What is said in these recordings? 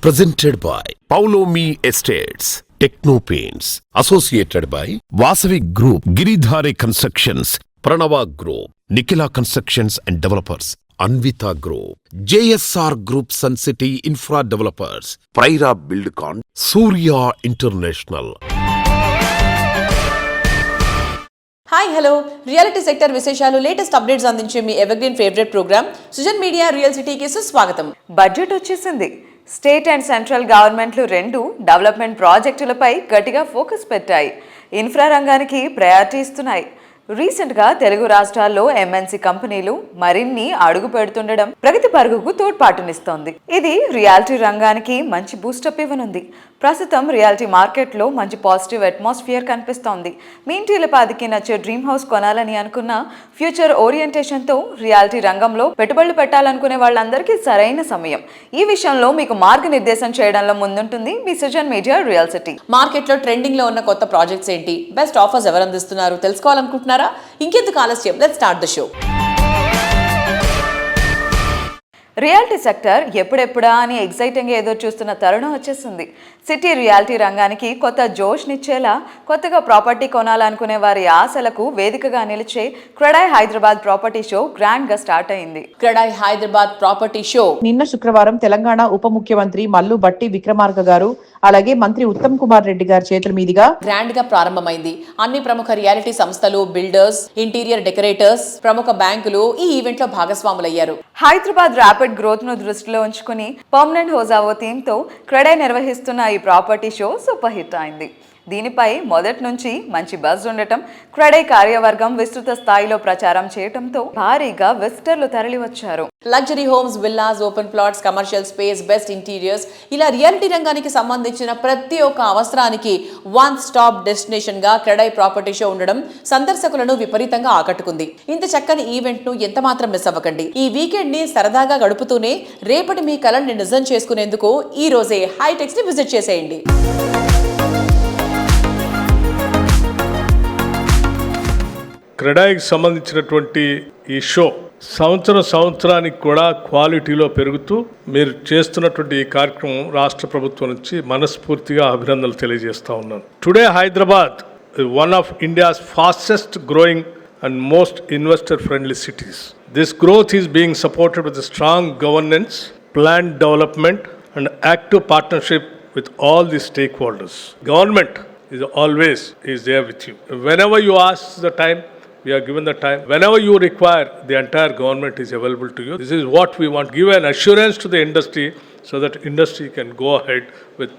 Presented by Paulomi Estates, Techno Paints, associated by Vasavi Group, Giridhare Constructions, Pranava Group, Nikila Constructions and Developers, Anvita Group, JSR Group Sun City Infra Developers, Praira Buildcon, Surya International. Hi hello reality sector విశేషాలు latest updates అందించే మీ evergreen favourite programme Sujan media real సిటీకి సుస్వాగతం. Budget వచ్చేసింది. State and central గవర్నమెంట్లు రెండు development ప్రాజెక్టులపై గట్టిగా ఫోకస్ పెట్టాయి. ఇన్ఫ్రా రంగానికి ప్రయారిటీ ఇస్తున్నాయి. రీసెంట్గా తెలుగు రాష్ట్రాల్లో ఎంఎన్సీ కంపెనీలు మరిన్ని అడుగు పెడుతుండడం ప్రగతి పరుగుకు తోడ్పాటునిస్తోంది. ఇది రియాలిటీ రంగానికి మంచి బూస్టప్ ఇవ్వనుంది. ప్రస్తుతం రియాలిటీ మార్కెట్లో మంచి పాజిటివ్ అట్మాస్ఫియర్ కనిపిస్తోంది. మీ ఇంటిలపాదికి నచ్చే డ్రీమ్ హౌస్ కొనాలని అనుకున్న ఫ్యూచర్ ఓరియంటేషన్తో రియాలిటీ రంగంలో పెట్టుబడులు పెట్టాలనుకునే వాళ్ళందరికీ సరైన సమయం. ఈ విషయంలో మీకు మార్గనిర్దేశం చేయడంలో ముందుంటుంది మీ సుజన్ మీడియా రియల్ సిటీ. మార్కెట్లో ట్రెండింగ్ లో ఉన్న కొత్త ప్రాజెక్ట్స్ ఏంటి, బెస్ట్ ఆఫర్స్ ఎవరు అందిస్తున్నారు తెలుసుకోవాలనుకుంటున్నారా? ఇంకెందుకు ఆలస్యం, let's start the show. Reality sector ఎప్పుడెప్పుడా అని ఎగ్జైటింగ్గా ఎదురు చూస్తున్న తరుణం వచ్చేసింది. సిటీ రియాలిటీ రంగానికి కొత్త జోష్నిచ్చేలా కొత్తగా ప్రాపర్టీ కొనాలనుకునే వారి ఆశలకు వేదికగా నిలిచే క్రెడాయ్ హైదరాబాద్ ప్రాపర్టీ షో గ్రాండ్గా స్టార్ట్ అయింది. క్రెడాయ్ హైదరాబాద్ ప్రాపర్టీ షో నిన్న శుక్రవారం తెలంగాణ ఉప ముఖ్యమంత్రి మల్లు భట్టి విక్రమార్క గారు అలాగే మంత్రి ఉత్తమ్ కుమార్ రెడ్డి గారి చేతుల మీదుగా గ్రాండ్ గా ప్రారంభమైంది. అన్ని ప్రముఖ రియాలిటీ సంస్థలు, బిల్డర్స్, ఇంటీరియర్ డెకరేటర్స్, ప్రముఖ బ్యాంకులు ఈ ఈవెంట్ లో భాగస్వాములయ్యారు. హైదరాబాద్ ర్యాపిడ్ గ్రోత్ ను దృష్టిలో ఉంచుకుని పర్మనెంట్ హోజావో థీమ్ తో క్రెడాయ్ నిర్వహిస్తున్న ఈ ప్రాపర్టీ షో సూపర్ హిట్ అయింది. దీనిపై మొదటి నుంచి మంచి బజ్ ఉండటం, క్రెడాయ్ కార్యవర్గం విస్తృత స్థాయిలో ప్రచారం చేయటంతో భారీగా విజిటర్లు తరలివచ్చారు. Luxury homes, villas, open plots, commercial space, best interiors, ఇలా రియాలిటీ రంగానికి సంబంధించిన ప్రతి ఒక్క అవసరానికి వన్ స్టాప్ డెస్టినేషన్ గా క్రెడాయ్ ప్రాపర్టీ షో ఉండడం సందర్శకులను విపరీతంగా ఆకట్టుకుంది. ఇంత చక్కని ఈవెంట్ ను ఎంత మాత్రం మిస్ అవ్వకండి. ఈ వీకెండ్ ని సరదాగా గడుపుతూనే రేపటి మీ కలను నిజం చేసుకునేందుకు ఈ రోజే హైటెక్స్ ని విజిట్ చేసేయండి. క్రెడాయికి సంబంధించినటువంటి ఈ షో సంవత్సరానికి కూడా క్వాలిటీలో పెరుగుతూ మీరు చేస్తున్నటువంటి ఈ కార్యక్రమం రాష్ట్ర ప్రభుత్వం నుంచి మనస్ఫూర్తిగా అభినందనలు తెలియజేస్తా ఉన్నాను. Today Hyderabad one of India's fastest growing and most investor friendly cities. This growth is being supported with strong governance, planned development and active partnership with all the stakeholders. Government is there with you. Whenever you ask the time, we are given the time. Whenever you require, the entire government is available to you. This is what we want. Give an assurance to the industry so that industry can go ahead with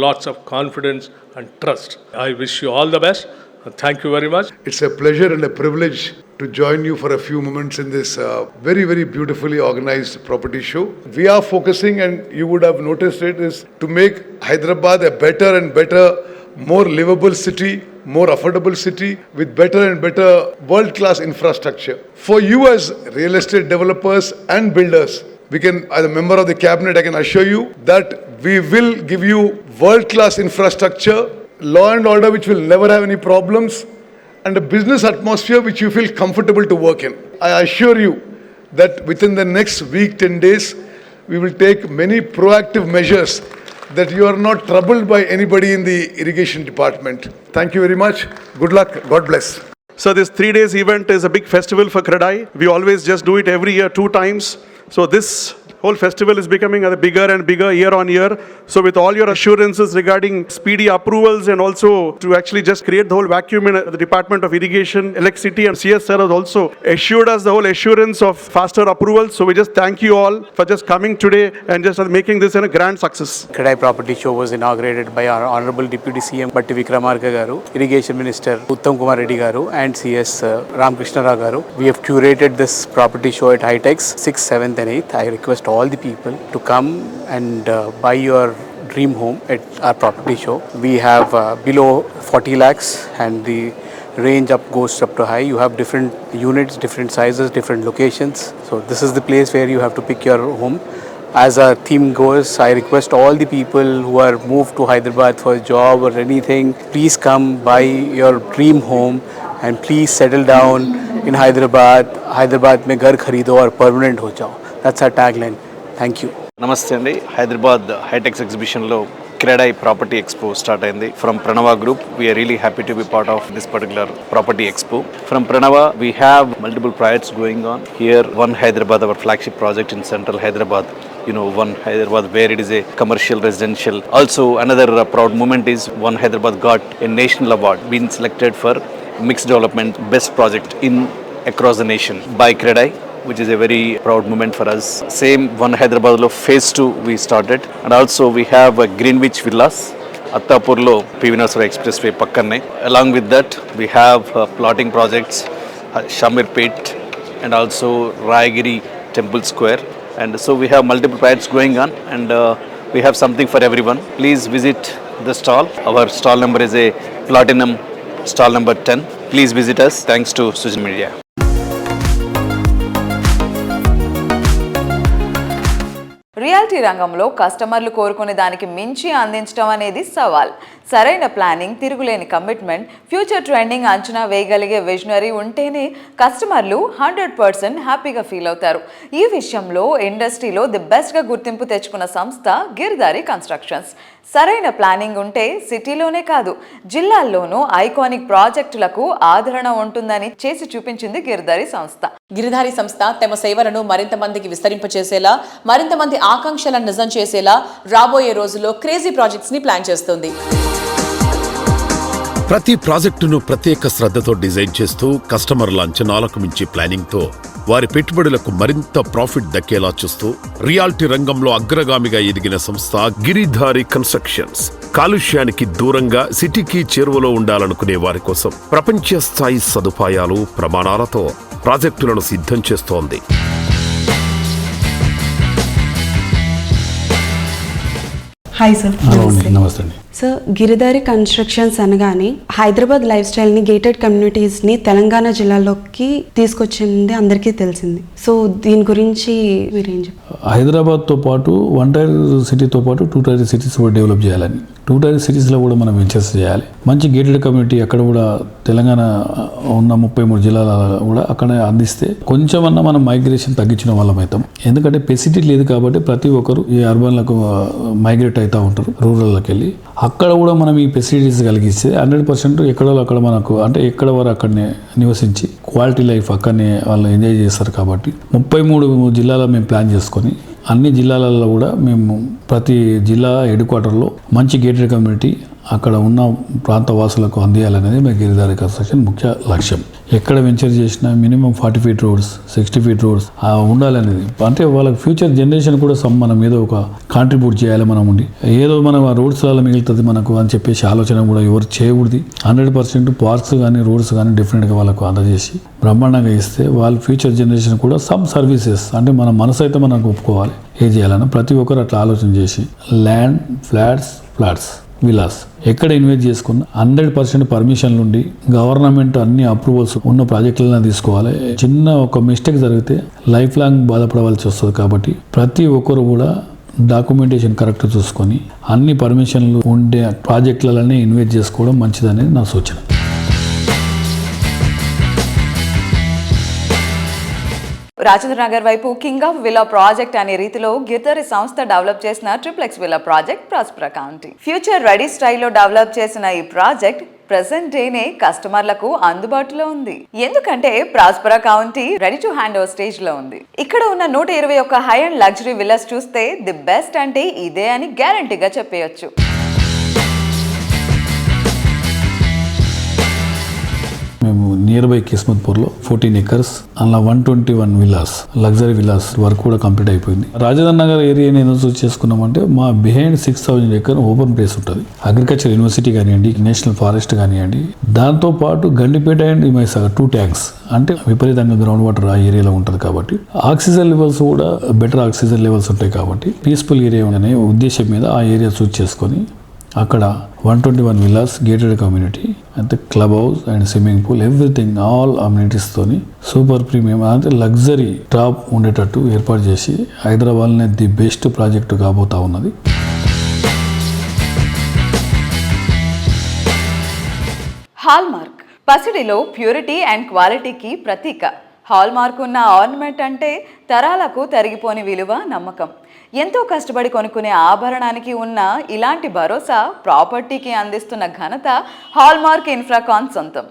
lots of confidence and trust. I wish you all the best. Thank you very much. It's a pleasure and a privilege to join you for a few moments in this very, very beautifully organized property show. We are focusing, and you would have noticed it, is to make Hyderabad a better and better, more livable city, more affordable city with better and better world-class infrastructure. For you as real estate developers and builders, we can, as a member of the cabinet, I can assure you that we will give you world-class infrastructure, law and order which will never have any problems, and a business atmosphere which you feel comfortable to work in. I assure you that within the next week, 10 days, we will take many proactive measures that you are not troubled by anybody in the irrigation department. Thank you very much. Good luck. God bless. So this 3 days event is a big festival for Credai. We always just do it every year 2 times. So this whole festival is becoming bigger and bigger year on year. So with all your assurances regarding speedy approvals and also to actually just create the whole vacuum in the Department of Irrigation, Electricity and CSR has also assured us the whole assurance of faster approvals. So we just thank you all for just coming today and just making this a grand success. Credai Property Show was inaugurated by our Honorable Deputy CM Batti Vikramarka Garu, Irrigation Minister Uttam Kumar Reddy Garu and CS Ramkrishna Rao Garu. We have curated this property show at Hightex 6th, 7th and 8th. I request all the people to come and buy your dream home at our property show. We have below 40 lakhs and the range goes up to high. You have different units, different sizes, different locations. So this is the place where you have to pick your home. As our theme goes, I request all the people who are moved to Hyderabad for a job or anything, please come buy your dream home and please settle down in Hyderabad. Hyderabad mein ghar kharido aur permanent ho jao. That's our tagline. Thank you. నమస్తే అండి. Hyderabad HITEX ఎగ్జిబిషన్లో CREDAI property expo start అయింది. From Pranava group we are really happy to be part of this particular property expo. From Pranava we have multiple projects going on here. One Hyderabad, our flagship project in central Hyderabad. One Hyderabad where it is a commercial residential. Also another proud moment is One Hyderabad got a national award, been selected for mixed development best project in across the nation by Credai, which is a very proud moment for us. Same One Hyderabad lo phase 2 we started, and also we have Greenwich Villas Attapurlo PV Narsara Expressway pakkanne. Along with that we have plotting projects Shamirpet and also Rayagiri Temple Square. And so we have multiple projects going on, and we have something for everyone. Please visit the stall. Our stall number is a Platinum stall number 10. Please visit us. Thanks to social media. Reality రంగంలో కస్టమర్లు కోరుకునే దానికి మించి అందించడం అనేది సవాల్. సరైన planning, తిరుగులేని కమిట్మెంట్, ఫ్యూచర్ ట్రెండింగ్ అంచనా వేయగలిగే విజనరీ ఉంటేనే కస్టమర్లు 100% హ్యాపీగా ఫీల్ అవుతారు. ఈ విషయంలో ఇండస్ట్రీలో ది బెస్ట్గా గుర్తింపు తెచ్చుకున్న సంస్థ గిరిధారి కన్స్ట్రక్షన్స్. సరైన ప్లానింగ్ ఉంటే సిటీలోనే కాదు, జిల్లాల్లోనూ ఐకానిక్ ప్రాజెక్టులకు ఆదరణ ఉంటుందని చేసి చూపించింది గిరిధారి సంస్థ. గిరిధారి సంస్థ తమ సేవలను మరింత మందికి విస్తరింపచేసేలా, మరింత మంది ఆకాంక్షలను నిజం చేసేలా రాబోయే రోజుల్లో క్రేజీ ప్రాజెక్ట్స్ ని ప్లాన్ చేస్తుంది. ప్రతి ప్రాజెక్టును ప్రత్యేక శ్రద్ధతో డిజైన్ చేస్తూ కస్టమర్ల అంచనాలకు మించి ప్లానింగ్తో వారి పెట్టుబడులకు మరింత ప్రాఫిట్ దక్కేలా చూస్తూ రియాలిటీ రంగంలో అగ్రగామిగా ఎదిగిన సంస్థ గిరిధారి కన్స్ట్రక్షన్స్. కాలుష్యానికి దూరంగా సిటీకి చేరువలో ఉండాలనుకునే వారి కోసం ప్రపంచ స్థాయి సదుపాయాలు, ప్రమాణాలతో ప్రాజెక్టులను సిద్ధం చేస్తోంది. Hi sir. నమస్తే అండి. సార్, గిరిధారి కన్స్ట్రక్షన్స్ అనగానే హైదరాబాద్ లైఫ్ స్టైల్ని, గేటెడ్ కమ్యూనిటీస్ని తెలంగాణ జిల్లాలోకి తీసుకొచ్చింది అందరికీ తెలిసింది. సో దీని గురించి మీరేం చెప్తారు? హైదరాబాద్తో పాటు 1 టైర్ సిటీతో పాటు 2 టైర్ సిటీస్ కూడా డెవలప్ చేయాలని, 2 టైర్ సిటీస్లో కూడా మనం వెంచర్స్ చేయాలి. మంచి గేటెడ్ కమ్యూనిటీ అక్కడ కూడా తెలంగాణ ఉన్న 33 జిల్లాల కూడా అక్కడ అందిస్తే కొంచెమన్నా మనం మైగ్రేషన్ తగ్గించిన వాళ్ళం అవుతాం. ఎందుకంటే ఫెసిలిటీ లేదు కాబట్టి ప్రతి ఒక్కరు ఈ అర్బన్లకు మైగ్రేట్ అవుతూ ఉంటారు, రూరల్లోకి వెళ్ళి. అక్కడ కూడా మనం ఈ ఫెసిలిటీస్ కలిగిస్తే 100% ఎక్కడో అక్కడ మనకు అంటే ఎక్కడ వారు అక్కడనే నివసించి క్వాలిటీ లైఫ్ అక్కడనే వాళ్ళు ఎంజాయ్ చేస్తారు. కాబట్టి 33 జిల్లాలో మేము ప్లాన్ చేసుకొని అన్ని జిల్లాలలో కూడా మేము ప్రతి జిల్లా హెడ్ క్వార్టర్లో మంచి గేటెడ్ కమ్యూనిటీ అక్కడ ఉన్న ప్రాంత వాసులకు అందియాలనేది మా గిరిధారి కన్స్ట్రక్షన్ ముఖ్య లక్ష్యం. ఎక్కడ వెంచర్ చేసినా minimum 40 feet roads, 60 feet roads ఉండాలనేది. అంటే వాళ్ళకి ఫ్యూచర్ జనరేషన్ కూడా మనం ఏదో ఒక కాంట్రిబ్యూట్ చేయాలి. మనం ఉండి ఏదో మనం ఆ రోడ్స్లలో మిగులుతుంది మనకు అని చెప్పేసి ఆలోచన కూడా ఎవరు చేయకూడదు. 100% పార్క్స్ కానీ రోడ్స్ కానీ డిఫరెంట్గా వాళ్ళకు అందజేసి బ్రహ్మాండంగా ఇస్తే వాళ్ళ ఫ్యూచర్ జనరేషన్ కూడా సమ్ సర్వీసెస్ అంటే మన మనసు అయితే మనకు ఒప్పుకోవాలి. ఏం చేయాలన్నా ప్రతి ఒక్కరు అట్లా ఆలోచన చేసి ల్యాండ్, ఫ్లాట్స్, విలాస్ ఎక్కడ ఇన్వెస్ట్ చేసుకున్న 100% పర్మిషన్లు ఉండి గవర్నమెంట్ అన్ని అప్రూవల్స్ ఉన్న ప్రాజెక్టులను తీసుకోవాలి. చిన్న ఒక మిస్టేక్ జరిగితే లైఫ్ లాంగ్ బాధపడవలసి వస్తుంది. కాబట్టి ప్రతి ఒక్కరు కూడా డాక్యుమెంటేషన్ కరెక్ట్ చూసుకొని అన్ని పర్మిషన్లు ఉండే ప్రాజెక్టులనే ఇన్వెస్ట్ చేసుకోవడం మంచిదనేది నా సూచన. రాజేంద్ర నగర్ వైపు కింగ్ ఆఫ్ విల్లా ప్రాజెక్ట్ అనే రీతిలో గిరిధారి సంస్థ డెవలప్ చేసిన triplex villa project ప్రాస్పరా county. Future ready స్టైల్లో డెవలప్ చేసిన ఈ ప్రాజెక్ట్ ప్రెసెంట్ డేనే కస్టమర్లకు అందుబాటులో ఉంది. ఎందుకంటే ప్రాస్పరా county ready to hand over stage లో ఉంది. ఇక్కడ ఉన్న 121 హై అండ్ లగ్జరీ విల్లాస్ చూస్తే ది బెస్ట్ అంటే ఇదే అని గ్యారంటీగా చెప్పేయచ్చు. మేము నియర్ బై కిస్మత్పూర్లో 14 acres అలా 121 విల్లాస్, లగ్జరీ విల్లాస్ వర్క్ కూడా కంప్లీట్ అయిపోయింది. రాజేంద్ర నగర్ ఏరియాని ఎందుకు చూస్ చేసుకున్నామంటే మా బిహైండ్ 6,000 acre ఓపెన్ ప్లేస్ ఉంటుంది. అగ్రికల్చర్ యూనివర్సిటీ కానివ్వండి, నేషనల్ ఫారెస్ట్ కానివ్వండి, దాంతోపాటు గండిపేట అండ్ హిమాయసాగర్ 2 ట్యాంక్స్ అంటే విపరీతంగా గ్రౌండ్ వాటర్ ఆ ఏరియాలో ఉంటుంది. కాబట్టి ఆక్సిజన్ లెవెల్స్ కూడా బెటర్ ఆక్సిజన్ లెవెల్స్ ఉంటాయి. కాబట్టి పీస్ఫుల్ ఏరియా అనే ఉద్దేశం మీద ఆ ఏరియా చూస్ చేసుకొని అక్కడ 121 విల్లాస్, గేటెడ్ కమ్యూనిటీ, అంటే club house and swimming pool, everything all అమ్యూనిటీస్తోని సూపర్ ప్రీమియం అంటే లగ్జరీ టాప్ ఉండేటట్టు ఏర్పాటు చేసి హైదరాబాద్లోనే ది బెస్ట్ ప్రాజెక్టు కాబోతా ఉన్నది. హాల్మార్క్ పసిడిలో ప్యూరిటీ అండ్ క్వాలిటీకి ప్రతీక. హాల్మార్క్ ఉన్న ఆర్నమెంట్ అంటే తరాలకు తరిగిపోని విలువ, నమ్మకం. ఎంతో కష్టపడి కొనుక్కునే ఆభరణానికి ఉన్న ఇలాంటి భరోసా ప్రాపర్టీకి అందిస్తున్న ఘనత హాల్మార్క్ ఇన్ఫ్రాకాన్ సొంతం.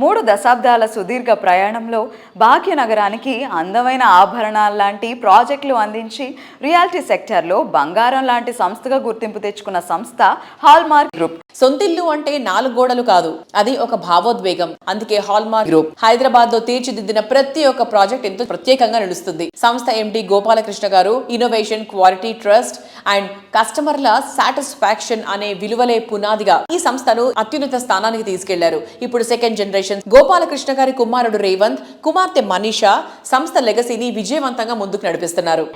3 దశాబ్దాల సుదీర్ఘ ప్రయాణంలో భాగ్యనగరానికి అందమైన ఆభరణాల లాంటి ప్రాజెక్టులు అందించి రియాలిటీ సెక్టార్లో బంగారం లాంటి సంస్థగా గుర్తింపు తెచ్చుకున్న సంస్థ హాల్మార్క్ గ్రూప్. సొంతిల్లు అంటే 4 గోడలు కాదు, అది ఒక భావోద్వేగం. అందుకే హాల్మార్క్ గ్రూప్ హైదరాబాద్ లో తీర్చిదిద్దిన ప్రతి ఒక్క ప్రాజెక్ట్ ఎంతో ప్రత్యేకంగా నిలుస్తుంది. సంస్థ ఎండి గోపాలకృష్ణ గారు ఇన్నోవేషన్, క్వాలిటీ, ట్రస్ట్ అండ్ కస్టమర్ల సాటిస్ఫాక్షన్ అనే విలువలే పునాదిగా ఈ సంస్థను అత్యున్నత స్థానానికి తీసుకెళ్లారు. ఇప్పుడు సెకండ్ జనరేషన్ గోపాలకృష్ణ గారి కుమారుడు రేవంత్, కుమార్తె మనీషా సంస్థ లెగసీని విజయవంతంగా ముందుకు నడిపిస్తున్నారు.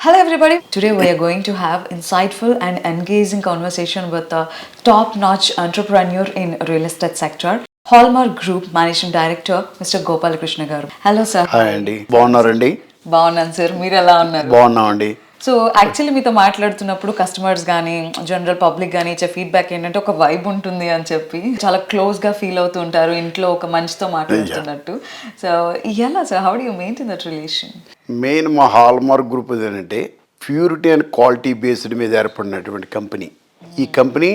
Hello everybody. Today we are going to have insightful and engaging conversation with a top-notch entrepreneur in real estate sector, Hallmark Group Managing Director, Mr. Gopalakrishna garu. Hello sir. Hi అండి, బాగున్నారండి? బాగున్నాను సార్, మీరు ఎలా ఉన్నారు? బాగున్నామండి. So actually మీతో మాట్లాడుతున్నప్పుడు customers కానీ జనరల్ పబ్లిక్ కానీ ఇచ్చే ఫీడ్బ్యాక్ ఏంటంటే ఒక వైబ్ ఉంటుంది అని చెప్పి చాలా క్లోజ్గా ఫీల్ అవుతూ ఉంటారు, ఇంట్లో ఒక మనిషితో మాట్లాడుతున్నట్టు. సో ఎలా sir, how do you maintain that relation? Main మా హాల్మార్క్ గ్రూప్ ఏంటంటే ప్యూరిటీ అండ్ క్వాలిటీ బేస్డ్ మీద ఏర్పడినటువంటి కంపెనీ. ఈ కంపెనీ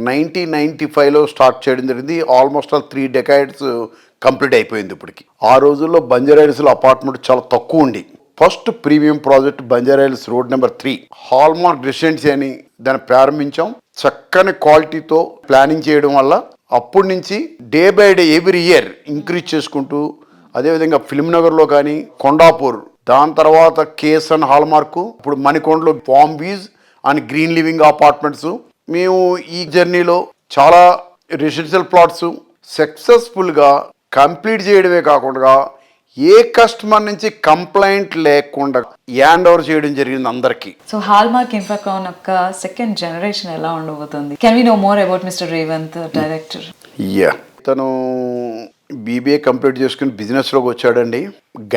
1995లో స్టార్ట్ చేయడం జరిగింది. ఆల్మోస్ట్ 3 decades కంప్లీట్ అయిపోయింది ఇప్పటికి. ఆ రోజుల్లో బంజారాహిల్స్లో అపార్ట్మెంట్ చాలా తక్కువ ఉండి first premium project Banjara Hills road number 3 hallmark residency అని దాన్ని ప్రారంభించాం. చక్కని క్వాలిటీతో ప్లానింగ్ చేయడం వల్ల అప్పటి నుంచి day by day every year increase చేసుకుంటూ, అదేవిధంగా ఫిల్మ్ నగర్లో కానీ కొండాపూర్, దాని తర్వాత కేఎస్ఎన్ హాల్మార్క్, ఇప్పుడు మణికొండలో palm beach and green living apartments. మేము ఈ జర్నీలో చాలా రెసిడెన్షియల్ ప్లాట్స్ సక్సెస్ఫుల్గా కంప్లీట్ చేయడమే కాకుండా ఏ కస్టమర్ నుంచి కంప్లైంట్ లేకుండా హ్యాండ్ ఓవర్ చేయడం జరిగింది అందరికీ. సో హాల్మార్క్ ఇన్ఫ్రాకాన్ యొక్క సెకండ్ జనరేషన్ ఎలా ఉండబోతుంది? Can we know more about mister Revanth, director? తను బీబీఏ కంప్లీట్ చేసుకుని బిజినెస్లోకి వచ్చాడండి.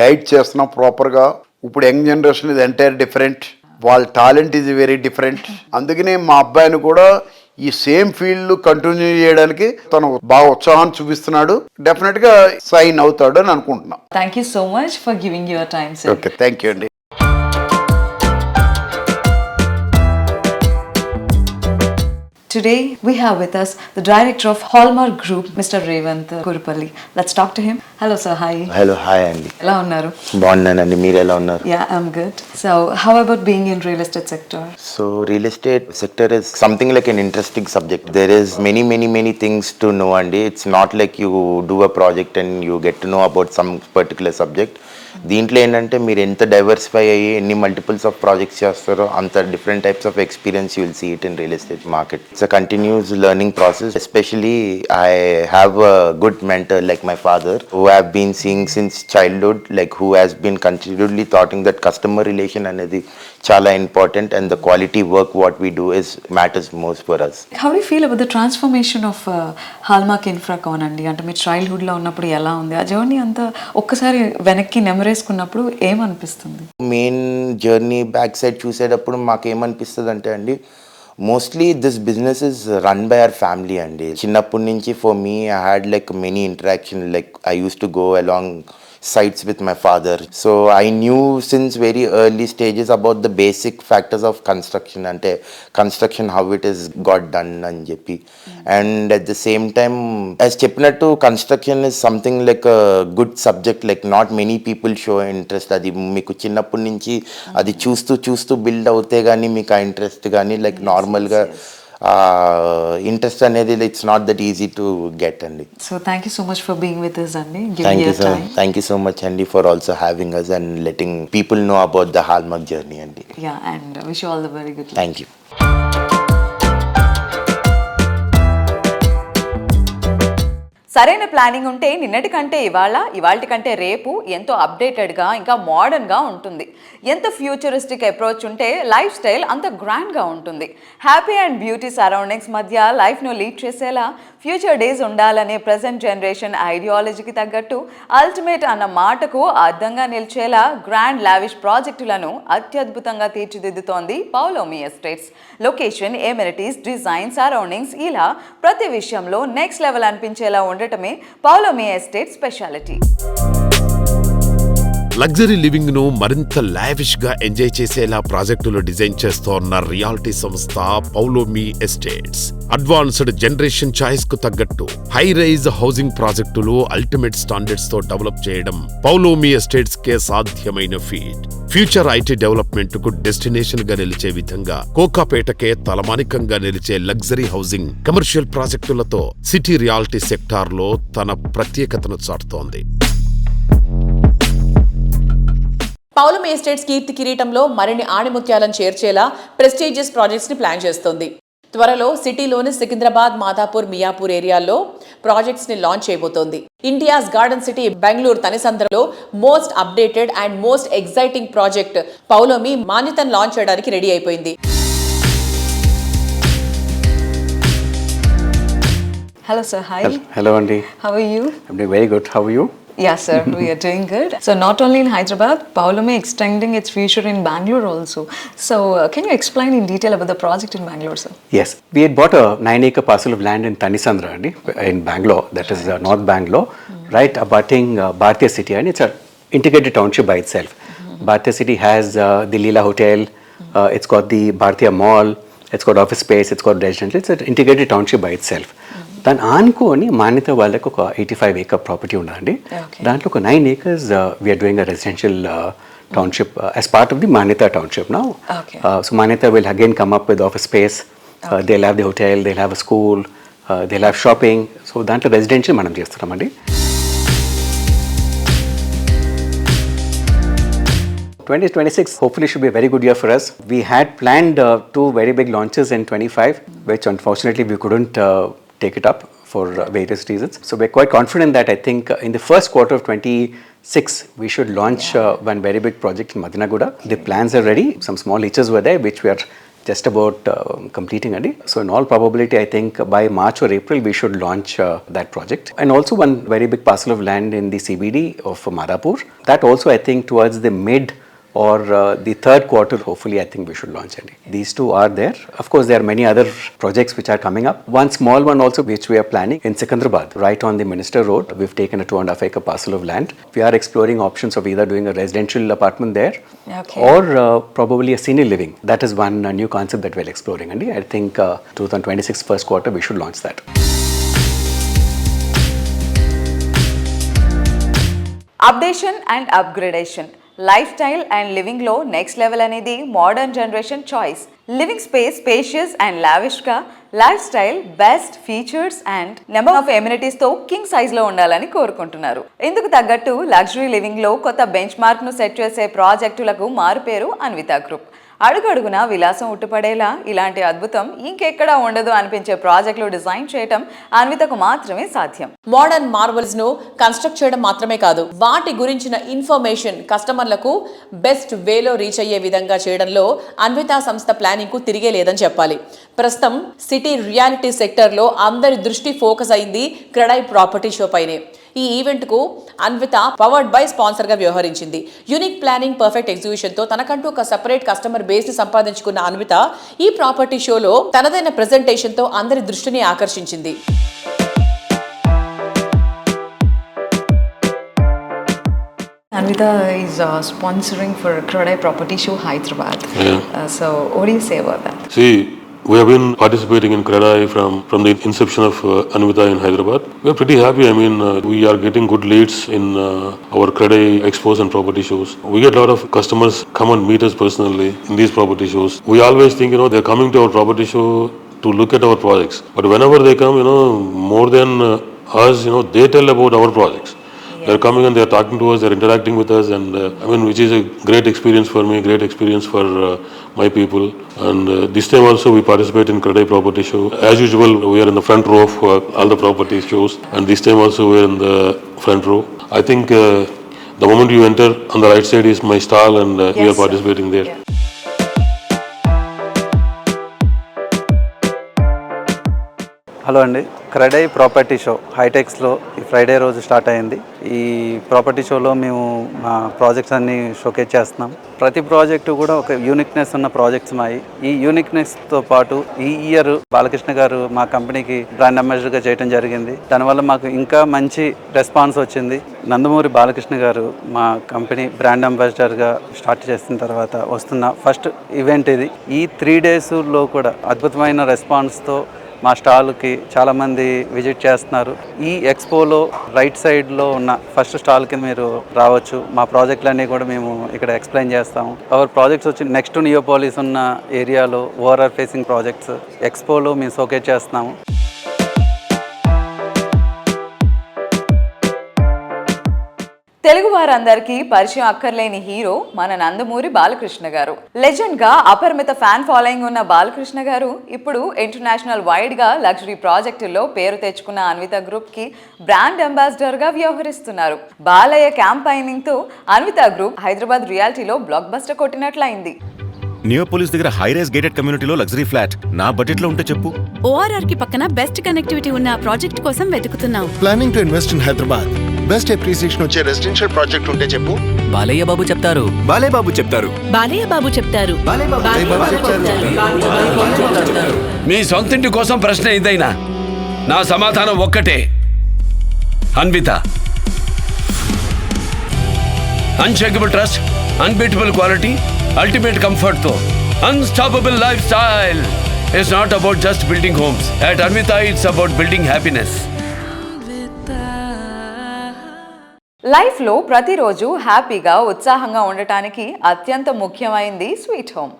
గైడ్ చేస్తున్నాం ప్రాపర్గా. ఇప్పుడు యంగ్ జనరేషన్ ఇది ఎంటైర్ డిఫరెంట్, వాళ్ళ టాలెంట్ ఈజ్ వెరీ డిఫరెంట్. అందుకనే మా అబ్బాయిని కూడా ఈ సేమ్ ఫీల్డ్ కంటిన్యూ చేయడానికి తను బాగా ఉత్సాహాన్ని చూపిస్తున్నాడు. డెఫినెట్ గా సైన్ అవుతాడు అని అనుకుంటున్నాం. Thank you so much for giving your time sir. Okay, thank you అండి. Today we have with us the director of Hallmark Group, Mr. Revanth Kurupalli. Let's talk to him. Hello sir, hi. Hello, hi అండి. ఎలా ఉన్నారు? బాగున్నానండి, మీరు ఎలా ఉన్నారు? Yeah, I'm good. So how about being in real estate sector? So real estate sector is something like an interesting subject. There is many things to know అండి. It's not like you do a project and you get to know about some particular subject. దీంట్లో ఏంటంటే మీరు ఎంత diversify అయ్యి ఎన్ని multiples of projects చేస్తారో అంత different types of experience you will see it in real estate market. It's a continuous learning process. Especially I have a good mentor like my father who have been seeing since childhood, like who has been continuedly thoughting that customer relation అనేది చాలా important and the quality work what we do is matters most for us. How do you feel about the transformation of Hallmark Infracon అండి? అంటే మీరు చైల్డ్హుడ్లో ఉన్నప్పుడు ఎలా ఉంది ఆ journey అంతా ఒక్కసారి వెనక్కి నెమరేసుకున్నప్పుడు ఏమనిపిస్తుంది? మెయిన్ జర్నీ బ్యాక్ సైడ్ చూసేటప్పుడు మాకు ఏమనిపిస్తుంది అంటే అండి, mostly this business is run by our family అండి. చిన్నప్పటి నుంచి for me I had like many interaction, like I use to go along sites with my father, so I knew since very early stages about the basic factors of construction ante construction how it is got done అని చెప్పి. And at the same time as చెప్పినట్టు construction is something like a good subject, like not many people show interest. అది మీకు చిన్నప్పటి నుంచి అది చూస్తూ build అవుతే కానీ మీకు ఆ ఇంట్రెస్ట్ కానీ లైక్ నార్మల్గా ఇంట్రెస్ట్ అనేది it's not that easy to get అండి. So thank you so much for being with us అండి. థ్యాంక్ యూ సో మచ్ అండి for also having us and letting people know about the Hallmark journey అండి. Yeah, and wish you all the very good. Thank you. సరైన planning ఉంటే నిన్నటి కంటే ఇవాళ కంటే రేపు ఎంతో అప్డేటెడ్గా ఇంకా మోడర్న్గా ఉంటుంది. ఎంత ఫ్యూచరిస్టిక్ అప్రోచ్ ఉంటే లైఫ్ స్టైల్ అంత గ్రాండ్గా ఉంటుంది. హ్యాపీ అండ్ బ్యూటీ సరౌండింగ్స్ మధ్య లైఫ్ను లీడ్ చేసేలా ఫ్యూచర్ డేస్ ఉండాలనే ప్రజెంట్ జనరేషన్ ఐడియాలజీకి తగ్గట్టు అల్టిమేట్ అన్న మాటకు అర్థంగా నిలిచేలా గ్రాండ్ లావిష్ ప్రాజెక్టులను అత్యద్భుతంగా తీర్చిదిద్దుతోంది Paulomi estates. Location, amenities, design, surroundings ఇలా ప్రతి విషయంలో నెక్స్ట్ లెవెల్ అనిపించేలా ఉండటమే Paulomi estate speciality. Luxury living ను మరింత లావిష్ గా ఎంజాయ్ చేసేలా ప్రాజెక్టులు డిజైన్ చేస్తోన్న రియాలిటీ సంస్థ Paulomi estates. Advanced generation choice కు తగ్గట్టు హై రైజ్ హౌసింగ్ ప్రాజెక్టులు అల్టిమేట్ స్టాండర్డ్స్ తో డెవలప్ చేయడం పౌలోమి ఎస్టేట్స్ కే సాధ్యమైన ఫీట్. ఫ్యూచర్ ఐటీ డెవలప్మెంట్ కు డెస్టినేషన్ గా నిలిచే విధంగా కోకాపేటకే తలమానికంగా నిలిచే లగ్జరీ హౌసింగ్ కమర్షియల్ ప్రాజెక్టులతో సిటీ రియాలిటీ సెక్టార్ లో తన ప్రత్యేకతను చాటుతోంది. పౌలోమి ఎస్టేట్స్ కీర్తి కిరీటంలో మరిన్ని ఆణిముత్యాలను చేర్చేలా ప్రెస్టీజియస్ ప్రాజెక్ట్స్ ని ప్లాన్ చేస్తోంది. త్వరలో సిటీలోని సికింద్రాబాద్, మాదాపూర్, మియాపూర్ ఏరియాల్లో ప్రాజెక్ట్స్ ని లాంచ్ చేయబోతోంది. ఇండియాస్ గార్డెన్ సిటీ బెంగళూరు తనిసంద్రలో most updated and most exciting project Paulomi మాన్యతను లాంచ్ చేయడానికి రెడీ అయిపోయింది. Hello sir, hi. Hello Andy. How are you? I'm doing very good. How are you? Yeah sir, we are doing good. So not only in Hyderabad, Pavlomi extending its future in Bangalore also. So can you explain in detail about the project in Bangalore, sir? Yes, we had bought a 9-acre parcel of land in Tanisandra Andy, in Bangalore, that is North Bangalore, right abutting Bhartiya City, and it's an integrated township by itself. Bhartiya City has the Leela Hotel, it's got the Bhartiya Mall, it's got office space, it's got residential, it's an integrated township by itself. దాన్ని ఆనుకొని మాన్యత వాళ్ళకి ఒక 85-acre property ఉందండి. దాంట్లో ఒక 9 acres we are doing a residential township as part of the Manyata township now. So Manyata will again come up with office space, they have the hotel, they have a school, they have shopping. So దాంట్లో residential మనం చేస్తున్నామండి. 2026 hopefully should be a very good year for us. We had planned 2 very big launches in 25, which unfortunately we couldn't take it up for various reasons. So we're quite confident that I think in the first quarter of 26 we should launch one very big project in Madinaguda. The plans are ready. Some small hitches were there which we are just about completing. So in all probability I think by March or April we should launch that project. And also one very big parcel of land in the CBD of Madapur. That also I think towards the mid or the third quarter, hopefully, I think we should launch it. These two are there. Of course, there are many other projects which are coming up. One small one also which we are planning in Sikandrabad, right on the Minister Road. We've taken a 2.5-acre parcel of land. We are exploring options of either doing a residential apartment there or probably a senior living. That is one new concept that we're exploring. And I think 2026 first quarter, we should launch that. Updation and upgradation. Life style and లివింగ్లో next level అనేది modern generation choice. Living space spacious and లావిష్గా, life style best features and number of ఎమ్యూనిటీస్తో king సైజ్లో ఉండాలని కోరుకుంటున్నారు. ఇందుకు తగ్గట్టు luxury లివింగ్లో కొత్త బెంచ్ మార్క్ను సెట్ చేసే ప్రాజెక్టులకు మారుపేరు అన్విత గ్రూప్. అడుగడుగునా విలాసం ఉట్టుపడేలా ఇలాంటి అద్భుతం ఇంకెక్కడా ఉండదు అనిపించే ప్రాజెక్టులు డిజైన్ చేయటం అన్వితకు మాత్రమే సాధ్యం. మోడర్న్ మార్వెల్స్ ను కన్స్ట్రక్ట్ చేయడం మాత్రమే కాదు, వాటి గురించిన ఇన్ఫర్మేషన్ కస్టమర్లకు బెస్ట్ వేలో రీచ్ అయ్యే విధంగా చేయడంలో అన్విత సంస్థ ప్లానింగ్ కు తిరిగే లేదని చెప్పాలి. ప్రస్తుతం సిటీ రియాలిటీ సెక్టర్ లో అందరి దృష్టి ఫోకస్ అయింది క్రెడై ప్రాపర్టీ షో పైనే. ఈ ఈవెంట్ కు అన్విత పవర్డ్ బై స్పాన్సర్ గా వ్యవహరించింది. యూనిక్ ప్లానింగ్, పర్ఫెక్ట్ ఎగ్జిక్యూషన్ తో తనకంటూ ఒక సెపరేట్ కస్టమర్ బేస్ ని సంపాదించుకున్న అన్విత ఈ ప్రాపర్టీ షోలో తనదైన ప్రెజెంటేషన్ తో అందరి దృష్టిని ఆకర్షించింది. Anvita is sponsoring for Kradai Property Show Hyderabad. So what do you say about that? See, we have been participating in Kradai from the inception of Anvita in Hyderabad. We are pretty happy. I mean, we are getting good leads in our Kradai expos and property shows. We get a lot of customers come and meet us personally in these property shows. We always think, they're coming to our property show to look at our projects. But whenever they come, more than us, they tell about our projects. They're coming and they're talking to us, they're interacting with us, and which is a great experience for me, great experience for my people. And this time also we participate in Kradai Property Show. As usual, we are in the front row of all the property shows, and this time also we are in the front row. I think the moment you enter, on the right side is my stall, and we are participating there. Yeah. Hello అండి, CREDAI property show హైటెక్స్లో ఈ Friday రోజు start అయింది. ఈ property షోలో మేము మా projects అన్ని showcase చేస్తున్నాం. ప్రతి ప్రాజెక్టు కూడా ఒక యూనిక్నెస్ ఉన్న ప్రాజెక్ట్స్ మాయి. ఈ యూనిక్నెస్తో పాటు ఈ ఇయర్ బాలకృష్ణ గారు మా కంపెనీకి బ్రాండ్ అంబాసిడర్గా చేయడం జరిగింది. దానివల్ల మాకు ఇంకా మంచి రెస్పాన్స్ వచ్చింది. నందమూరి బాలకృష్ణ గారు మా కంపెనీ బ్రాండ్ అంబాసిడర్గా స్టార్ట్ చేసిన తర్వాత వస్తున్న ఫస్ట్ ఈవెంట్ ఇది. ఈ 3 డేస్లో కూడా అద్భుతమైన రెస్పాన్స్తో మా స్టాల్కి చాలామంది విజిట్ చేస్తున్నారు. ఈ ఎక్స్పోలో రైట్ సైడ్లో ఉన్న ఫస్ట్ స్టాల్కి మీరు రావచ్చు. మా ప్రాజెక్టులన్నీ కూడా మేము ఇక్కడ ఎక్స్ప్లెయిన్ చేస్తాము. అవర్ ప్రాజెక్ట్స్ వచ్చి నెక్స్ట్ నియోపోలిస్ ఉన్న ఏరియాలో ఓఆర్ఆర్ ఫేసింగ్ ప్రాజెక్ట్స్ ఎక్స్పోలో మేము షోకేజ్ చేస్తున్నాము. తెలుగు వారందరికీ పరిచయం అక్కర్లేని హీరో మన నందమూరి బాలకృష్ణ గారు. లెజెండ్ గా అపరిమిత ఫ్యాన్ ఫాలోయింగ్ ఉన్న బాలకృష్ణ గారు ఇప్పుడు ఇంటర్నేషనల్ వైడ్ గా లగ్జరీ ప్రాజెక్టుల్లో పేరు తెచ్చుకున్న అన్విత గ్రూప్ కి బ్రాండ్ అంబాసిడర్ గా వ్యవహరిస్తున్నారు. బాలయ్య క్యాంపైనింగ్ తో అన్విత గ్రూప్ హైదరాబాద్ రియాలిటీలో బ్లాక్ బస్టర్ కొట్టినట్లయింది. నియోపోలిస్ దగ్గర హై రైజ్ గేటెడ్ కమ్యూనిటీలో లగ్జరీ ఫ్లాట్ నా బడ్జెట్ లో ఉంటే చెప్పు. ఓఆర్ఆర్ కి పక్కన బెస్ట్ కనెక్టివిటీ ఉన్న ప్రాజెక్ట్ కోసం వెతుకుతున్నాం. Planning to invest in Hyderabad. Best appreciation వచ్చే రెసిడెన్షియల్ ప్రాజెక్ట్ ఉంటే చెప్పు. బాలయ్య బాబు చెప్తారు. బాలయ్య బాబు చెప్తారు. బాలయ్య బాబు చెప్తారు. మీ సొంతింటి కోసం ప్రశ్న ఏదైనా నా సమాధానం ఒక్కటే, Anvita. Unshakable trust, unbeatable quality, ultimate comfort తో unstoppable life style. It's not about just building homes. At Anvita it's about building happiness. లైఫ్లో ప్రతిరోజు హ్యాపీగా ఉత్సాహంగా ఉండటానికి అత్యంత ముఖ్యమైనది స్వీట్ హోమ్.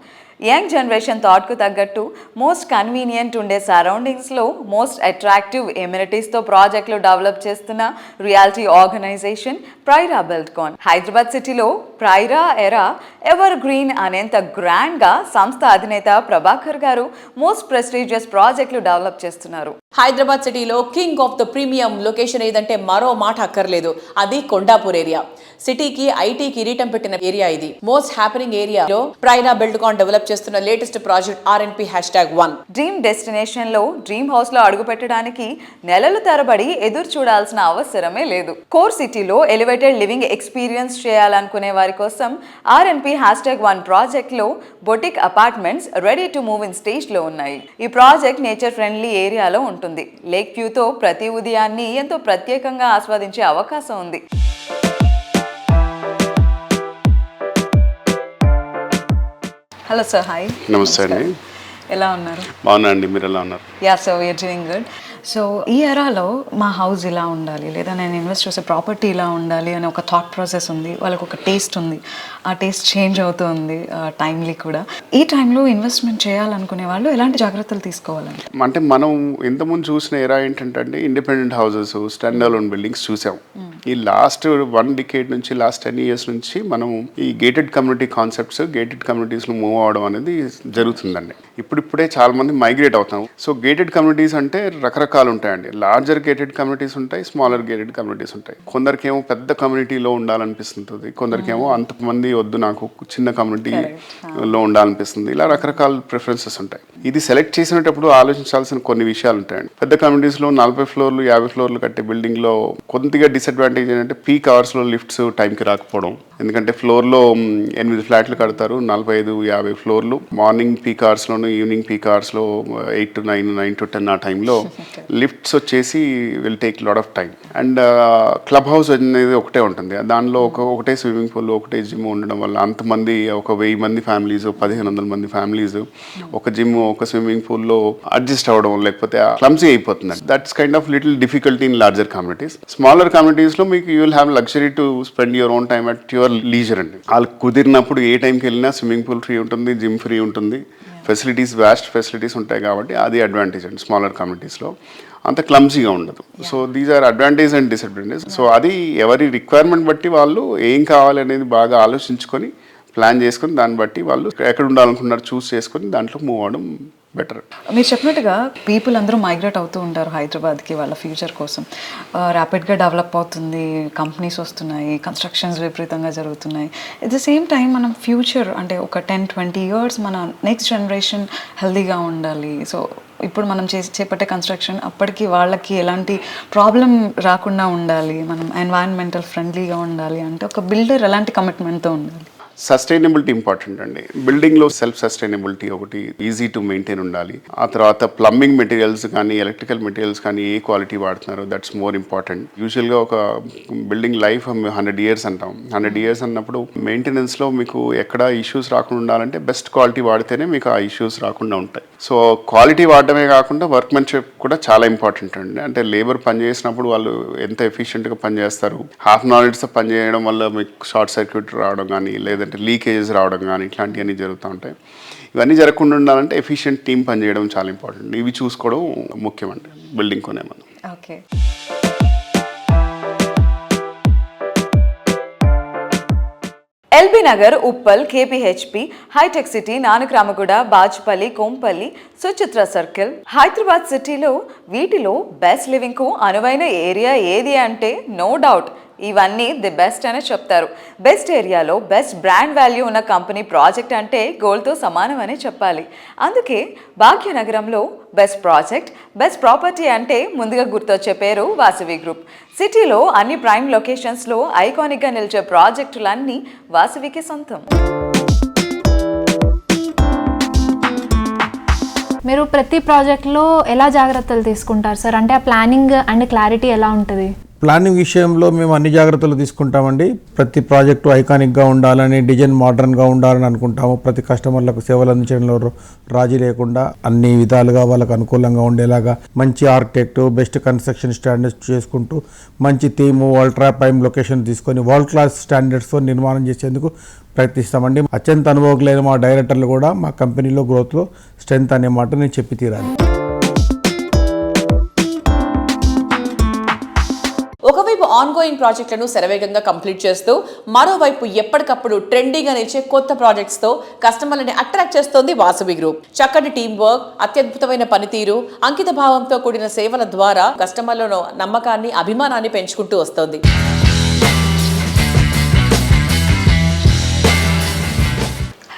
యంగ్ జనరేషన్ థాట్కు తగ్గట్టు మోస్ట్ కన్వీనియంట్ ఉండే సరౌండింగ్స్లో మోస్ట్ అట్రాక్టివ్ ఎమ్యూనిటీస్తో ప్రాజెక్టులు డెవలప్ చేస్తున్న రియాలిటీ ఆర్గనైజేషన్ ప్రైరా బిల్డ్కాన్. హైదరాబాద్ సిటీలో ప్రైరా ఎరా ఎవర్ గ్రీన్ అనేంత గ్రాండ్గా సంస్థ అధినేత ప్రభాకర్ గారు మోస్ట్ ప్రెస్టీజియస్ ప్రాజెక్టులు డెవలప్ చేస్తున్నారు. హైదరాబాద్ సిటీలో king of the premium location ఏదంటే మరో మాట అక్కర్లేదు, అది కొండాపూర్ ఏరియా. సిటీకి ఐటీ కిరీటం పెట్టిన ఏరియా ఇది. మోస్ట్ హ్యాపెనింగ్ ఏరియాలో ప్రైరా బిల్డ్కాన్ డెవలప్ చేస్తున్న latest project RNP#1. Dream destination లో డ్రీమ్ హౌస్ లో అడుగు పెట్టడానికి నెలలు తరబడి ఎదురు చూడాల్సిన అవసరమే లేదు. కోర్ సిటీలో ఎలివేటెడ్ లివింగ్ ఎక్స్పీరియన్స్ చేయాలనుకునే వారి కోసం RNP#1 ప్రాజెక్ట్ లో boutique apartments ready to move in stage లో ఉన్నాయి. ఈ ప్రాజెక్ట్ నేచర్ ఫ్రెండ్లీ ఏరియాలో ఉంటుంది. లేక్ వ్యూతో ప్రతి ఉదయాన్ని ఎంతో ప్రత్యేకంగా ఆస్వాదించే అవకాశం ఉంది. Hello sir, hi. నమస్తే అండి. ఎలా ఉన్నారు? బాగున్నా అండి, మీరు ఎలా ఉన్నారు? Yeah sir, we're doing good. So ఈ ఎరాలో మా హౌస్ ఇలా ఉండాలి, లేదా నేను ఇన్వెస్ట్ చేసే ప్రాపర్టీ ఇలా ఉండాలి అనే ఒక థాట్ ప్రాసెస్ ఉంది. వాళ్ళకి ఒక టేస్ట్ ఉంది. ఆ టేస్ట్ చేంజ్ అవుతుంది టైమ్లీ కూడా. ఈ టైంలో ఇన్వెస్ట్మెంట్ చేయాలనుకునే వాళ్ళు ఎలాంటి జాగ్రత్తలు తీసుకోవాలండి? అంటే మనం ఇంతకుముందు చూసిన ఎరా ఏంటంటే independent houses, stand alone buildings చూసాం. ఈ లాస్ట్ 1 డికేడ్ నుంచి, లాస్ట్ 10 ఇయర్స్ నుంచి మనం ఈ గేటెడ్ కమ్యూనిటీ కాన్సెప్ట్స్, గేటెడ్ కమ్యూనిటీస్లో మూవ్ అవడం అనేది జరుగుతుందండి. ఇప్పుడిప్పుడే చాలా మంది మైగ్రేట్ అవుతాం. సో గేటెడ్ కమ్యూనిటీస్ అంటే రకరకాలు ఉంటాయండి. లార్జర్ గేటెడ్ కమ్యూనిటీస్ ఉంటాయి, స్మాలర్ గేటెడ్ కమ్యూనిటీస్ ఉంటాయి. కొందరికేమో పెద్ద కమ్యూనిటీలో ఉండాలనిపిస్తుంది, కొందరికేమో అంతమంది వద్దు, నాకు చిన్న కమ్యూనిటీలో ఉండాలనిపిస్తుంది. ఇలా రకరకాల ప్రిఫరెన్సెస్ ఉంటాయి. ఇది సెలెక్ట్ చేసినప్పుడు ఆలోచించాల్సిన కొన్ని విషయాలు ఉంటాయండి. పెద్ద కమ్యూనిటీస్లో 40 ఫ్లోర్లు 50 ఫ్లోర్లు కట్టే బిల్డింగ్లో కొద్దిగా డిసడ్వాంటేజ్ ఏంటంటే పీక్ అవర్స్లో లిఫ్ట్స్ టైంకి రాకపోవడం. ఎందుకంటే ఫ్లోర్లో 8 ఫ్లాట్లు కడతారు, 45-50 ఫ్లోర్లు. మార్నింగ్ పీక్ అవర్స్లోను, ఈవినింగ్ పీక్ అవర్స్లో 8 to 9, 9 to 10 ఆ టైంలో లిఫ్ట్స్ వచ్చేసి will take lot of time. And club house అనేది ఒకటే ఉంటుంది. దానిలో ఒకటే స్విమ్మింగ్ పూల్, ఒకటే జిమ్ ఉండడం వల్ల అంతమంది, ఒక 1000 మంది ఫ్యామిలీస్, 1500 మంది ఫ్యామిలీస్ ఒక జిమ్, ఒక స్విమ్మింగ్ పూల్లో అడ్జస్ట్ అవ్వడం, లేకపోతే క్లమ్సీ అయిపోతుంది. That's kind of little difficulty in larger communities. Smaller కమ్యూనిటీస్లో మీకు you will have luxury to spend your own time at your leisure అండి. వాళ్ళకి కుదిరినప్పుడు ఏ టైంకి వెళ్ళినా స్విమ్మింగ్ పూల్ ఫ్రీ ఉంటుంది, జిమ్ ఫ్రీ ఉంటుంది, ఫెసిలిటీస్ వాస్ట్ ఫెసిలిటీస్ ఉంటాయి. కాబట్టి అది అడ్వాంటేజ్ అండి. స్మాలర్ కమ్యూనిటీస్లో అంత క్లమ్సీగా ఉండదు. So these are advantage and disadvantage. So అది ఎవరి రిక్వైర్మెంట్ బట్టి వాళ్ళు ఏం కావాలి అనేది బాగా ఆలోచించుకొని ప్లాన్ చేసుకొని దాన్ని బట్టి వాళ్ళు ఎక్కడ ఉండాలనుకున్నారు చూస్ చేసుకొని దాంట్లో మూవ్ అవడం బెటర్. మీరు చెప్పినట్టుగా పీపుల్ అందరూ మైగ్రేట్ అవుతూ ఉంటారు హైదరాబాద్కి వాళ్ళ ఫ్యూచర్ కోసం. ర్యాపిడ్గా డెవలప్ అవుతుంది, కంపెనీస్ వస్తున్నాయి, కన్స్ట్రక్షన్స్ విపరీతంగా జరుగుతున్నాయి. ఎట్ ద సేమ్ టైం మనం ఫ్యూచర్ అంటే ఒక 10-20 years మన నెక్స్ట్ జనరేషన్ హెల్దీగా ఉండాలి. సో ఇప్పుడు మనం చేపట్టే కన్స్ట్రక్షన్ అప్పటికి వాళ్ళకి ఎలాంటి ప్రాబ్లం రాకుండా ఉండాలి, మనం ఎన్వైరన్మెంటల్ ఫ్రెండ్లీగా ఉండాలి అంటే ఒక బిల్డర్ ఎలాంటి కమిట్మెంట్తో ఉండాలి? సస్టైనబిలిటీ ఇంపార్టెంట్ అండి. బిల్డింగ్లో సెల్ఫ్ సస్టైనబిలిటీ ఒకటి, ఈజీ టు మెయింటైన్ ఉండాలి. ఆ తర్వాత ప్లంబింగ్ మెటీరియల్స్ కానీ ఎలక్ట్రికల్ మెటీరియల్స్ కానీ ఏ క్వాలిటీ వాడుతున్నారు, దట్స్ మోర్ ఇంపార్టెంట్. యూజువల్గా ఒక బిల్డింగ్ లైఫ్ 100 years అంటాం. 100 years అన్నప్పుడు మెయింటెనెన్స్లో మీకు ఎక్కడ ఇష్యూస్ రాకుండా ఉండాలంటే బెస్ట్ క్వాలిటీ వాడితేనే మీకు ఆ ఇష్యూస్ రాకుండా ఉంటాయి. సో క్వాలిటీ వాడడమే కాకుండా వర్క్మెన్షిప్ కూడా చాలా ఇంపార్టెంట్ అండి. అంటే లేబర్ పనిచేసినప్పుడు వాళ్ళు ఎంత ఎఫిషియెంట్గా పనిచేస్తారు, హాఫ్ నాలెడ్జ్తో పనిచేయడం వల్ల మీకు షార్ట్ సర్క్యూట్ రావడం కానీ లేదంటే లీకేజెస్ రావడం కానీ ఇట్లాంటివన్నీ జరుగుతూ ఉంటాయి. ఇవన్నీ జరగకుండా ఉండాలంటే ఎఫిషియెంట్ టీమ్ పనిచేయడం చాలా ఇంపార్టెంట్. ఇవి చూసుకోవడం ముఖ్యమండి బిల్డింగ్ కొనే మనం. Okay. LB Nagar, Uppal, KPHB, hitech city, Nanakramguda, Bachupally, Kompally, Suchitra circle, Hyderabad సిటీలో వీటిలో బెస్ట్ లివింగ్కు అనువైన ఏరియా ఏది అంటే నో డౌట్ ఇవన్నీ ది బెస్ట్ అనే చెప్తారు. బెస్ట్ ఏరియాలో బెస్ట్ బ్రాండ్ వాల్యూ ఉన్న కంపెనీ ప్రాజెక్ట్ అంటే గోల్డ్తో సమానం అని చెప్పాలి. అందుకే భాగ్యనగరంలో బెస్ట్ ప్రాజెక్ట్, బెస్ట్ ప్రాపర్టీ అంటే ముందుగా గుర్తొచ్చే పేరు వాసవి గ్రూప్. సిటీలో అన్ని ప్రైమ్ లొకేషన్స్లో ఐకానిక్గా నిలిచే ప్రాజెక్టులన్నీ వాసవికి సొంతం. మీరు ప్రతి ప్రాజెక్ట్లో ఎలా జాగ్రత్తలు తీసుకుంటారు సార్? అంటే ఆ ప్లానింగ్ అండ్ క్లారిటీ ఎలా ఉంటుంది? ప్లానింగ్ విషయంలో మేము అన్ని జాగ్రత్తలు తీసుకుంటామండి. ప్రతి ప్రాజెక్టు ఐకానిక్గా ఉండాలని, డిజైన్ మోడర్న్గా ఉండాలని అనుకుంటాము. ప్రతి కస్టమర్లకు సేవలు అందించడంలో రాజీ లేకుండా అన్ని విధాలుగా వాళ్ళకు అనుకూలంగా ఉండేలాగా మంచి ఆర్కిటెక్ట్, బెస్ట్ కన్స్ట్రక్షన్ స్టాండర్డ్స్ చేసుకుంటూ మంచి థీము, అల్ట్రా ప్రైమ్ లొకేషన్ తీసుకొని వరల్డ్ క్లాస్ స్టాండర్డ్స్తో నిర్మాణం చేసేందుకు ప్రయత్నిస్తామండి. అత్యంత అనుభవజ్ఞులైన మా డైరెక్టర్లు కూడా మా కంపెనీలో గ్రోత్లో స్ట్రెంత్ అనే మాట నేను చెప్పి తీరాలి. ఒకవైపు ఆన్గోయింగ్ ప్రాజెక్టులను శరవేగంగా కంప్లీట్ చేస్తూ మరోవైపు ఎప్పటికప్పుడు ట్రెండీగా నిలిచే కొత్త ప్రాజెక్ట్స్తో కస్టమర్లని అట్రాక్ట్ చేస్తోంది వాసవి గ్రూప్. చక్కటి టీం వర్క్, అత్యద్భుతమైన పనితీరు, అంకిత భావంతో కూడిన సేవల ద్వారా కస్టమర్లలో నమ్మకాన్ని, అభిమానాన్ని పెంచుకుంటూ వస్తోంది.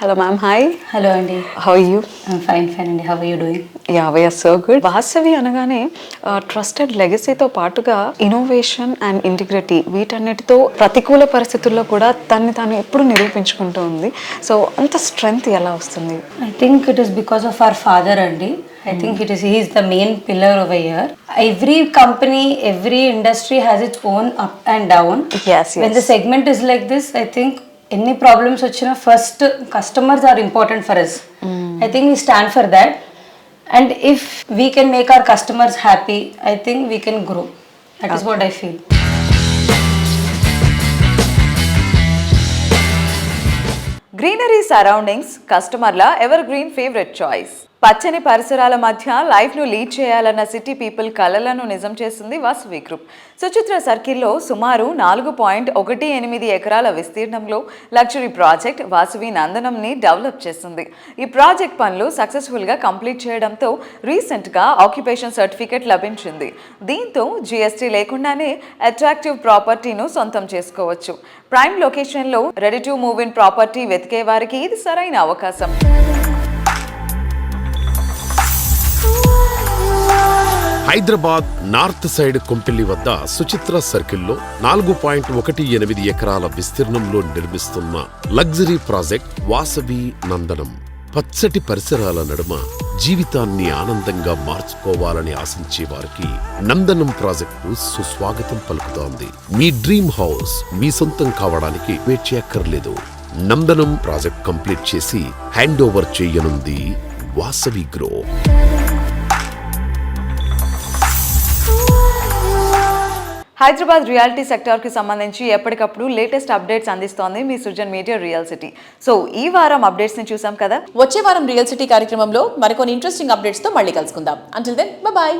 Hello ma'am, hi. Hello Andy. How are you? I'm fine Andy. How are you doing? Yeah, we are so good. Vasavi అనగానే ట్రస్టెడ్ లెగసీతో పాటుగా ఇన్నోవేషన్ అండ్ ఇంటిగ్రిటీ వీటన్నిటితో ప్రతికూల పరిస్థితుల్లో కూడా తన్ని తాను ఎప్పుడు నిరూపించుకుంటూ ఉంది. సో అంత స్ట్రెంగ్త్ ఎలా వస్తుంది? I think it is because of our father Andy. I think he is the main pillar over here. Every company, every industry has its own up and down. Yes. When the segment is like this, I think any problems వచ్చినా first customers are important for us. I think we stand for that, and if we can make our customers happy, I think we can grow. That is what I feel. Greenery surroundings కస్టమర్ల ever green favourite choice. పచ్చని పరిసరాల మధ్య లైఫ్ను lead చేయాలన్న city people కలలను నిజం చేస్తుంది Vasavi group. Suchitra సర్కిల్లో సుమారు 4.18 ఎకరాల విస్తీర్ణంలో లగ్జరీ ప్రాజెక్ట్ వాసవి నందనంని డెవలప్ చేస్తుంది. ఈ ప్రాజెక్ట్ పనులు సక్సెస్ఫుల్గా కంప్లీట్ చేయడంతో రీసెంట్గా ఆక్యుపేషన్ సర్టిఫికెట్ లభించింది. దీంతో జీఎస్టీ లేకుండానే అట్రాక్టివ్ ప్రాపర్టీను సొంతం చేసుకోవచ్చు. ప్రైమ్ లొకేషన్లో ready to move in property వెతికే వారికి ఇది సరైన అవకాశం. హైదరాబాద్ నార్త్ సైడ్ కొంపెల్లి వద్ద సుచిత్ర సర్కిల్లో 4.18 ఎకరాల విస్తీర్ణంలో నిర్మిస్తున్న లగ్జరీ ప్రాజెక్ట్ వాసవి నందనం. పచ్చటి పరిసరాల నడుమ జీవితాన్ని ఆనందంగా మార్చుకోవాలని ఆశించే వారికి నందనం ప్రాజెక్టు సుస్వాగతం పలుకుతోంది. మీ డ్రీమ్ హౌస్ మీ సొంతం కావడానికి వెయిట్ చేయక్కర్లేదు. నందనం ప్రాజెక్ట్ కంప్లీట్ చేసి హ్యాండ్ ఓవర్ చేయనుంది వాసవి గ్రూప్. హైదరాబాద్ రియాలిటీ సెక్టార్కి సంబంధించి ఎప్పటికప్పుడు లేటెస్ట్ అప్డేట్స్ అందిస్తోంది మీ Srujan media real city. So ఈ వారం అప్డేట్స్ని చూసాం కదా. వచ్చే వారం రియల్ సిటీ కార్యక్రమంలో మరికొన్ని ఇంట్రెస్టింగ్ అప్డేట్స్తో మళ్ళీ కలుసుకుందాం. Until then by.